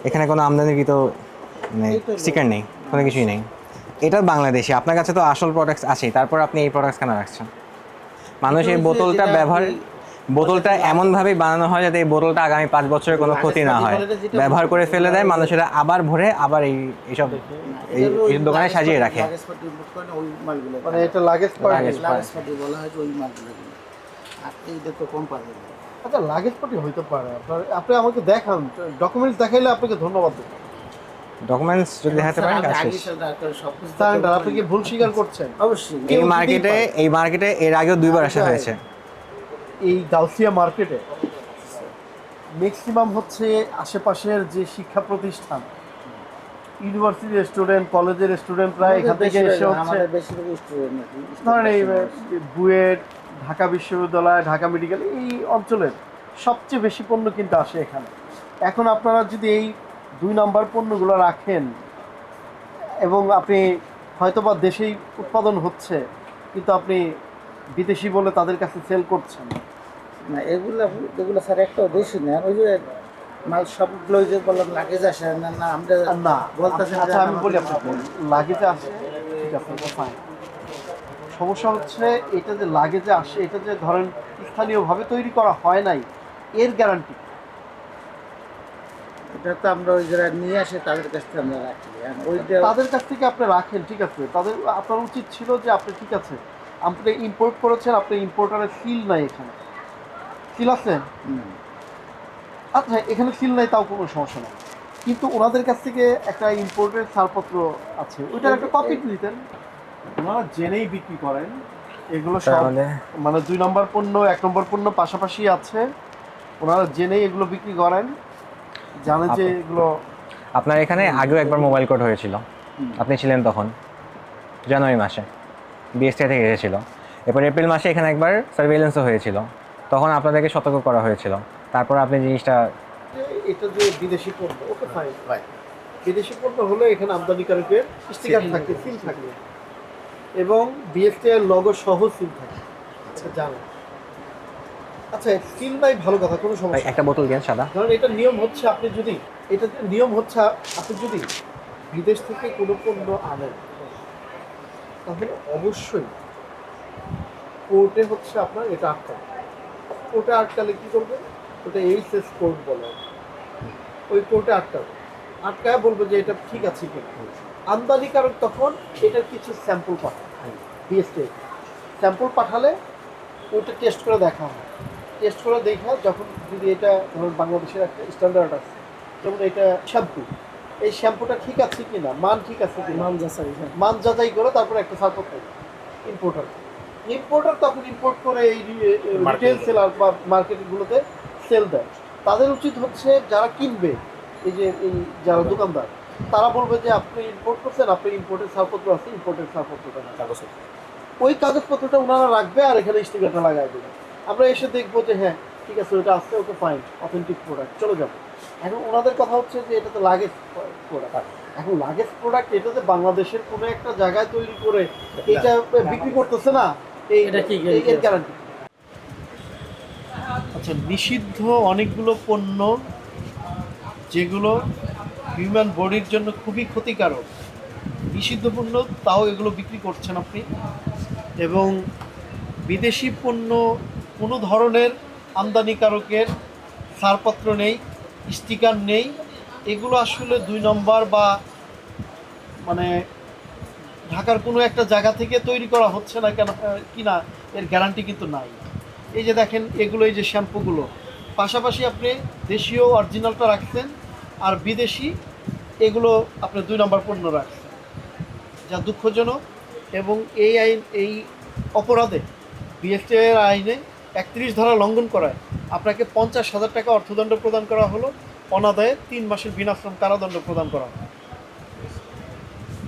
এখানে কোনো আমদানিকৃত মানে স্টিকার নেই, কোনো কিছুই নেই। এটা বাংলাদেশি, আপনার কাছে তো আসল প্রোডাক্টস আছেই, তারপর আপনি এই প্রোডাক্টস কেন রাখছেন? মানুষ এই বোতলটা বোতলটা এমনভাবেই বানানো হয় যাতে এই বোতলটা আগামী 5 বছরের কোনো ক্ষতি না হয়, ব্যবহার করে ফেলে দেয়, মানুষেরা আবার ভরে আবার এইসব এই দোকানে সাজিয়ে রাখে। মানে এটা লাগেজ লাগেজ বলা হয় ওই মালগুলো, আর এইটা তো কোম্পানি। আচ্ছা, লাগেজ পার্টি হইতে পারে। আপনি আমাকে দেখান, ডকুমেন্টস দেখাইলে আপনাকে ধন্যবাদ দেবো। ডকুমেন্টস যদি দেখাতে পারেন কাজ শেষ। স্যার, আপনি কি ভুল স্বীকার করছেন? অবশ্যই। এই মার্কেটে এর আগেও 2 বার আসা হয়েছে। এই গাউসিয়া মার্কেটে ম্যাক্সিমাম হচ্ছে আশেপাশের যে শিক্ষা প্রতিষ্ঠান, ইউনিভার্সিটির স্টুডেন্ট, কলেজের স্টুডেন্টরা এখান থেকে এসে হচ্ছে ধরেন এই বুয়েট, ঢাকা বিশ্ববিদ্যালয়, ঢাকা মেডিকেল, এই অঞ্চলের সবচেয়ে বেশি পণ্য কিন্তু আসে এখানে। এখন আপনারা যদি এই 2 নাম্বার পণ্যগুলো রাখেন এবং আপনি হয়তোবা দেশেই উৎপাদন হচ্ছে কিন্তু আপনি বিদেশি বলে তাদের কাছে সেল করছেন না, এগুলো স্যার একটাও দেশি না। ওই যে মাল সবগুলো যে বললাম লাগেজ আসে না, না আমরা না বলতেছেন। আচ্ছা, আমি বলি আপনাকে, লাগেজে আসে, ঠিক আছে, ফাইন। সমস্যা হচ্ছে এটা যে লাগেজে আসে, এটা যে ধরেন স্থানীয়ভাবে তৈরি করা হয় নাই, এর গ্যারান্টি এটা তো আমরা ওই যারা নিয়ে আসে তাদের কাছ থেকে আমরা রাখি। ওইটা তাদের কাছ থেকে আপনি রাখেন, ঠিক আছে। আপনার উচিত ছিল যে আপনি, ঠিক আছে, আপনি ইম্পোর্ট করেছেন, আপনি ইম্পোর্টারের সিল নাই, এখানে সিল আছে। আচ্ছা, এখানে সিল নাই তাও কোনো সমস্যা নেই, কিন্তু ওনাদের কাছ থেকে একটা ইম্পোর্টের ছাড়পত্র আছে, ওইটার একটা কপি দিতেন। ওনারা জেনেই বিক্রি করেন এগুলো সব, মানে 2 নম্বর পণ্য 1 নম্বর পণ্য পাশাপাশি আছে। ওনারা জেনেই এগুলো বিক্রি করেন, জানে যে এগুলো। আপনার এখানে আগেও একবার মোবাইল কোড হয়েছিল, আপনি ছিলেন তখন, জানুয়ারি মাসে বিএসটি থেকে এসেছিল। এরপর এপ্রিল মাসে এখানে একবার সার্ভেইলেন্সও হয়েছিল, তখন আপনাদেরকে সতর্ক করা হয়েছিল। তারপর আপনি জিনিসটা, এটা যে বিদেশি পণ্য, ওকে ফাইন, বিদেশি পণ্য হলে এখানে আমদানিকারকের স্টিকার থাকে, সিল থাকে এবং বিএসটি এর লোগো সহ সিল থাকে, আচ্ছা জানো। আচ্ছা, সিল নাই ভালো কথা, কোনো সমস্যা। একটা বোতল দেন সাদা। ধরেন এটা নিয়ম হচ্ছে, আপনি যদি আপনি যদি বিদেশ থেকে কোনো পণ্য আনেন তাহলে অবশ্যই কোর্টে হচ্ছে আপনার এটা আটকাবে। কোর্টে আটকালে কি করবে? ওটা এইচএস কোর্ট বলে, ওই কোর্টে আটকায় বলবে যে এটা ঠিক আছে কিনা। আমদানিকারক তখন এটার কিছু স্যাম্পল পাঠায় বিএসটি, স্যাম্পল পাঠালে ওইটা টেস্ট করে দেখা হয়। টেস্ট করে দেখা যখন যদি এটা ধরুন বাংলাদেশের একটা স্ট্যান্ডার্ড আছে, যেমন এটা শ্যাম্পু, এই শ্যাম্পুটা ঠিক আছে কিনা, মান ঠিক আছে কিনা, মান যাচাই করে তারপরে একটা ছাড়পত্র ইম্পোর্টার তখন ইম্পোর্ট করে এই রিটেল সেলার বা মার্কেটগুলোতে সেল দেয়। তাদের উচিত হচ্ছে যারা কিনবে, এই যে এই যারা দোকানদার, তারা বলবে যে আপনি ইম্পোর্ট করছেন, আপনি ইম্পোর্টের ছাড়পত্র আছে, ইম্পোর্টের ছাড়পত্রটা ওই কাগজপত্রটা ওনারা রাখবে আর এখানে স্টিকারটা লাগাই দেবে। আমরা এসে দেখবো যে হ্যাঁ ঠিক আছে, ওটা আসছে, ওকে ফাইন, অথেন্টিক প্রোডাক্ট, চলে যাবো। এখন ওনাদের কথা হচ্ছে যে এটা তো লাগেজ প্রোডাক্ট। এখন লাগেজ প্রোডাক্ট এটা যে বাংলাদেশের কোনো একটা জায়গায় তৈরি করে এটা বিক্রি করতেছে না, এর গ্যারান্টি। আচ্ছা, নিষিদ্ধ অনেকগুলো পণ্য যেগুলো হিউম্যান বডির জন্য খুবই ক্ষতিকারক, নিষিদ্ধ পণ্য, তাও এগুলো বিক্রি করছেন আপনি। এবং বিদেশি পণ্য কোনো ধরনের আমদানিকারকের ছাড়পত্র নেই, স্টিকার নেই, এগুলো আসলে 2 নম্বর বা মানে ঢাকার কোনো একটা জায়গা থেকে তৈরি করা হচ্ছে না কেন কিনা এর গ্যারান্টি কিন্তু নাই। এই যে দেখেন এগুলো, এই যে শ্যাম্পুগুলো, পাশাপাশি আপনি দেশীয় অরিজিনালটা রাখছেন আর বিদেশি এগুলো আপনি 2 নম্বর পণ্য রাখছেন, যা দুঃখজনক। এবং এই আইন, এই অপরাধে বিএসটি এর আইনে 31 ধারা লঙ্ঘন করায় আপনাকে 50,000 টাকা অর্থদণ্ড প্রদান করা হলো, অনাদায়ে 3 মাসের বিনাশ্রম কারাদণ্ড প্রদান করা হয়।